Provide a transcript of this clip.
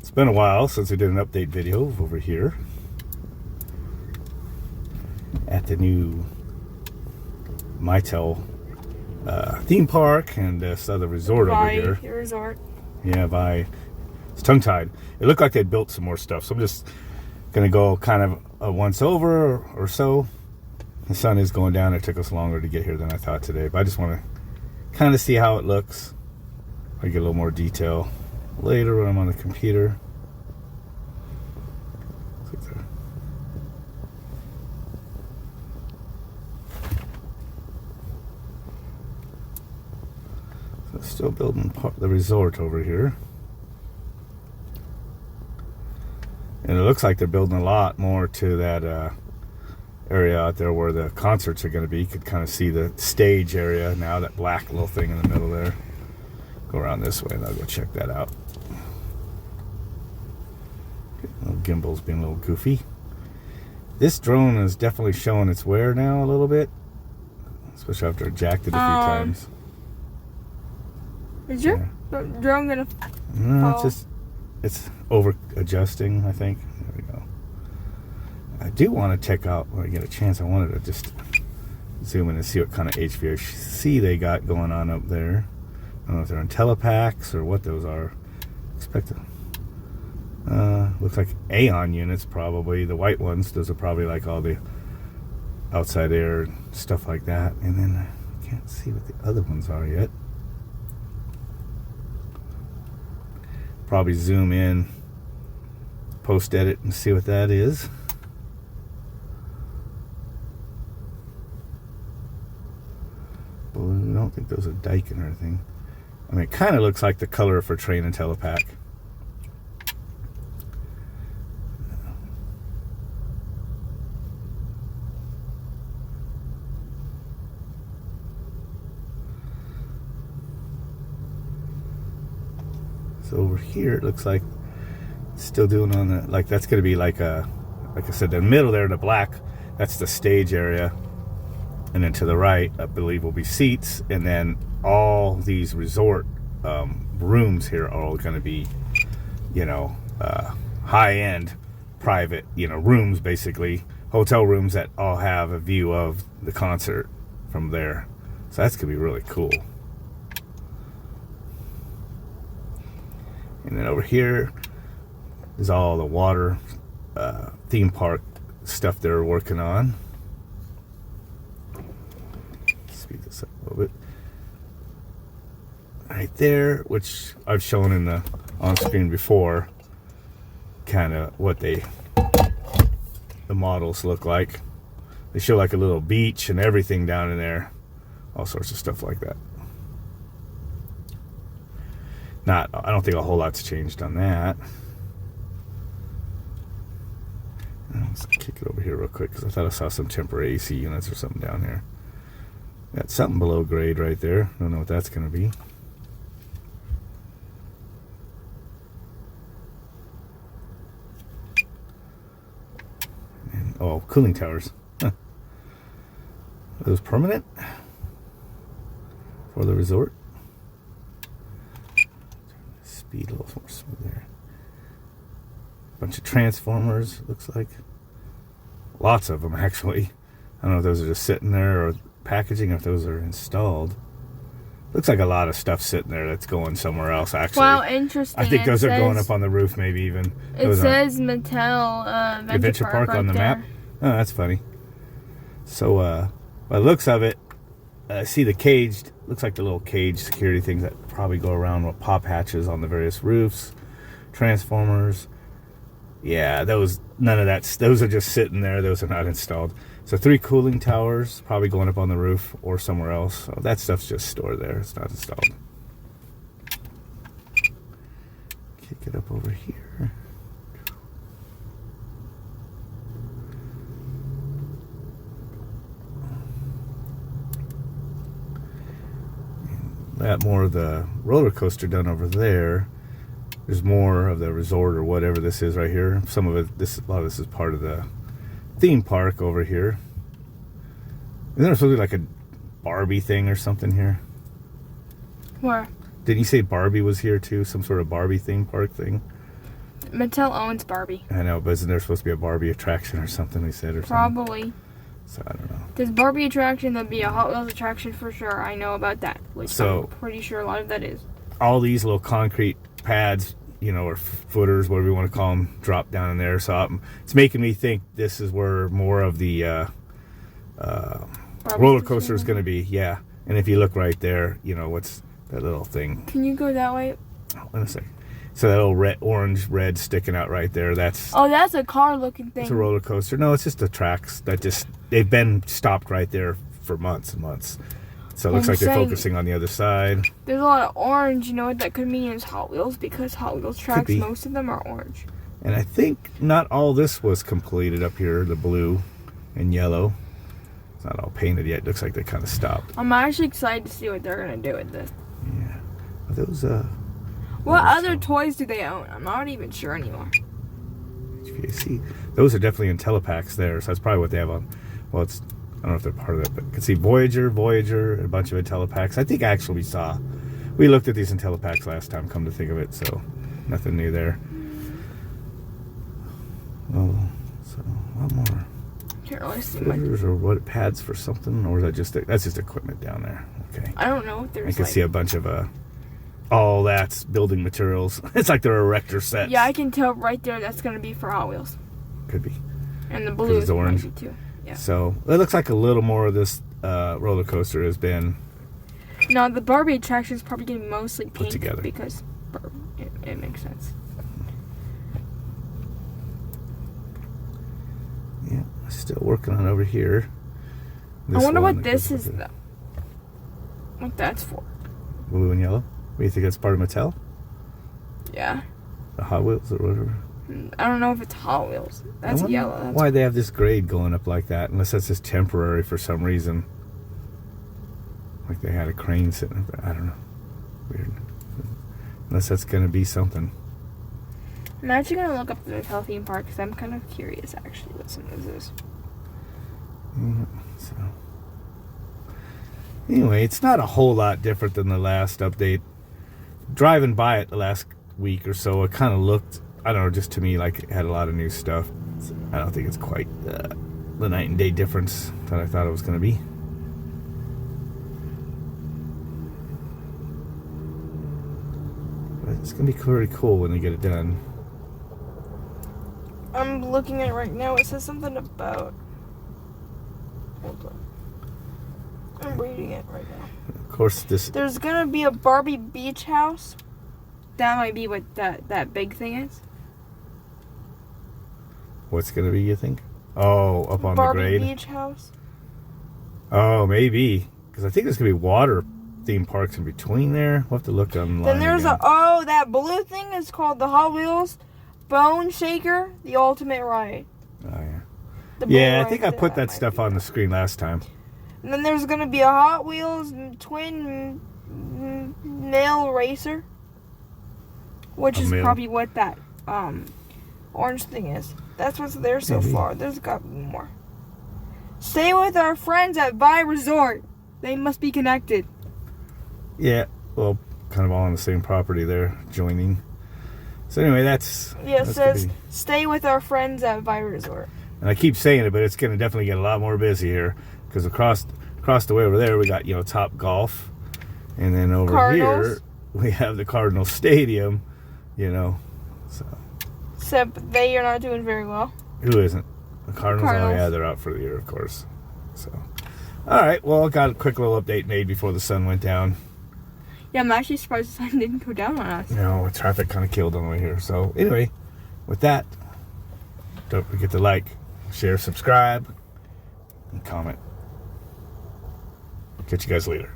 It's been a while since we did an update video over here at the new Mattel theme park and this other resort over here. Resort. Yeah, it's tongue-tied. It looked like they built some more stuff, so I'm just gonna go kind of once over or so. The sun is going down. It took us longer to get here than I thought today, but I just want to kind of see how it looks. I get a little more detail later when I'm on the computer. So still building the resort over here. And it looks like they're building a lot more to that area out there where the concerts are going to be. You could kind of see the stage area now, that black little thing in the middle there. Go around this way and I'll go check that out. Little gimbal's being a little goofy. This drone is definitely showing its wear now a little bit, especially after I jacked it a few times. Is your drone gonna No, it's over adjusting, I think. There we go. I do want to check out when I get a chance. I wanted to just zoom in and see what kind of HVAC they got going on up there. I don't know if they're in telepacks or what those are. Expect looks like Aeon units probably. The white ones, those are probably like all the outside air and stuff like that. And then I can't see what the other ones are yet. Probably zoom in, post edit and see what that is. But I don't think those are Daikin or anything. I mean, it kind of looks like the color for Train and Telepack. So over here, it looks like it's still doing on the, like that's going to be like I said, the middle there, the black, that's the stage area. And then to the right, I believe, will be seats. And then all these resort rooms here are all going to be, you know, high-end private, you know, rooms, basically. Hotel rooms that all have a view of the concert from there. So that's going to be really cool. And then over here is all the water theme park stuff they're working on. Speed this up a little bit. Right there, which I've shown in the on screen before, kind of what the models look like. They show like a little beach and everything down in there, all sorts of stuff like that. I don't think a whole lot's changed on that. Let's kick it over here real quick because I thought I saw some temporary AC units or something down here. Got something below grade right there. Don't know what that's going to be. And, oh, cooling towers. Huh. Are those permanent for the resort? Speed a little more smooth there. Bunch of transformers, looks like. Lots of them, actually. I don't know if those are just sitting there or packaging, or if those are installed. Looks like a lot of stuff sitting there that's going somewhere else, actually. Wow, interesting. I think those are going up on the roof, maybe even. It says Mattel Adventure Park on the map. Oh, that's funny. So, by the looks of it, I see the caged, looks like the little cage security things that probably go around with pop hatches on the various roofs. Transformers. Yeah, none of that. Those are just sitting there. Those are not installed. So 3 cooling towers, probably going up on the roof or somewhere else. So that stuff's just stored there. It's not installed. Kick it up over here. That more of the roller coaster done over there. There's more of the resort or whatever this is right here. Some of it, a lot of this is part of the theme park over here. Isn't there supposed to be like a Barbie thing or something here? Where? Didn't you say Barbie was here too? Some sort of Barbie theme park thing? Mattel owns Barbie. I know, but isn't there supposed to be a Barbie attraction or something? They said or something. Probably. So I don't know. There's Barbie attraction. There'll be a Hot Wheels attraction for sure. I know about that. Which So- I'm pretty sure a lot of that is. All these little concrete pads, you know, or footers, whatever you want to call them, drop down in there. So it's making me think this is where more of the roller coaster is going to be. Yeah. And if you look right there, you know, what's that little thing? Can you go that way? Oh, wait a second. So that little orange-red sticking out right there, that's a car-looking thing. it's a roller coaster. No, it's just the tracks that they've been stopped right there for months and months. So it looks like they're focusing on the other side. There's a lot of orange. You know what that could mean is Hot Wheels, because Hot Wheels tracks, be. most of them are orange. And I think not all this was completed up here, the blue and yellow. It's not all painted yet. It looks like they kind of stopped. I'm actually excited to see what they're going to do with this. Yeah. Are those, What other toys do they own? I'm not even sure anymore. HVAC. Those are definitely in telepacks there, so that's probably what they have on. Well, it's, I don't know if they're part of that, but you can see Voyager, and a bunch of Intellepacks. I think actually we looked at these Intellepacks last time, come to think of it, so nothing new there. Oh, so a lot more. Can't really see much. Footers or what, pads for something, or is that that's just equipment down there? Okay. I don't know if there's I can see a bunch of all that's building materials. It's like they're erector sets. Yeah, I can tell right there that's going to be for Hot Wheels. Could be. And the blue is orange might be too. Yeah. So it looks like a little more of this roller coaster has been. No, the Barbie attraction is probably going to be mostly pink together. because it makes sense. Yeah, still working on over here. I wonder one what that this goes is, over though. What that's for. blue and yellow. What do you think, that's part of Mattel? Yeah. The Hot Wheels or whatever? I don't know if it's Hot Wheels. That's yellow. That's Why they have this grade going up like that, unless that's just temporary for some reason. Like they had a crane sitting up there. I don't know. Weird. Unless that's going to be something. I'm actually going to look up the Mattel Theme Park because I'm kind of curious, actually, what some of this is. Yeah, so. Anyway, it's not a whole lot different than the last update. Driving by it the last week or so, it kind of looked, I don't know, just to me like it had a lot of new stuff. I don't think it's quite the night and day difference that I thought it was going to be. But it's going to be pretty cool when they get it done. I'm looking at it right now. It says something about... Hold on. I'm reading it right now. Of course, There's going to be a Barbie beach house. That might be what that big thing is. What's going to be, you think? Oh, up on Barbie the grade? beach house. Oh, maybe. Because I think there's going to be water theme parks in between there. We'll have to look online. Then there's again. that blue thing is called the Hot Wheels Bone Shaker, the ultimate ride. Oh, yeah. The blue Yeah, I ride think I put that might stuff be on the screen last time. And then there's going to be a Hot Wheels twin male racer, which is probably what that orange thing is. That's what's there so far. There's got more. Stay with our friends at Vi Resort. They must be connected. Yeah, well, kind of all on the same property there, joining. So anyway, that's... Yeah, it says, stay with our friends at Vi Resort. And I keep saying it, but it's going to definitely get a lot more busy here. Because across the way over there, we got, Top Golf. And then over here, we have the Cardinals Stadium, so... Except they are not doing very well. Who isn't? The Cardinals? Oh, yeah, they're out for the year, of course. So, all right. Well, I got a quick little update made before the sun went down. Yeah, I'm actually surprised the sun didn't go down on us. No, traffic kind of killed on the way here. So, anyway, with that, don't forget to like, share, subscribe, and comment. Catch you guys later.